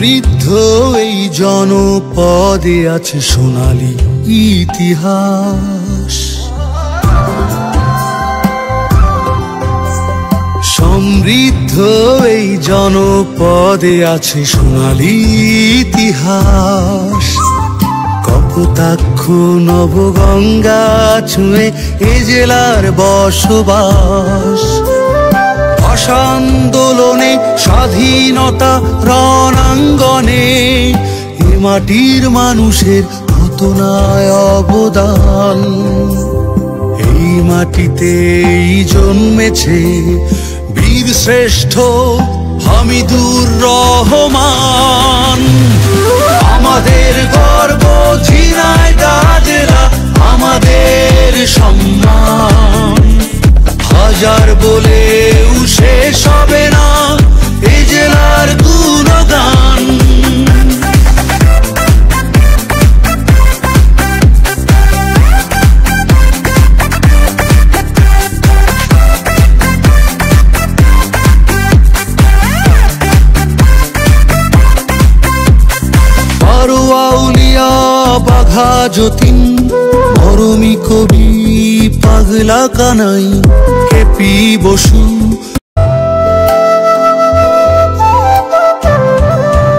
সমৃদ্ধ এই জনপদে আছে সোনালী ইতিহাস। সমৃদ্ধ এই জনপদে আছে সোনালী ইতিহাস। কপোতাক্ষ নবগঙ্গা ছুঁয়ে এ জেলার বসবাস। আন্দোলনে স্বাধীনতা রণাঙ্গনে এ মাটির মানুষের কত নাই অবদান। এই মাটিতেই জন্মেছে বীর শ্রেষ্ঠ হামিদুর রহমান। আমাদের গর্ব ঝিনাইদহ জেলা, আমাদের সম্মান। হাজার বলেও শেষ হবে না এই জেলার গুণগান। আউলিয়া বাঘা যতীন, মরমী কবি পাগলা কানাই, কেপি বসু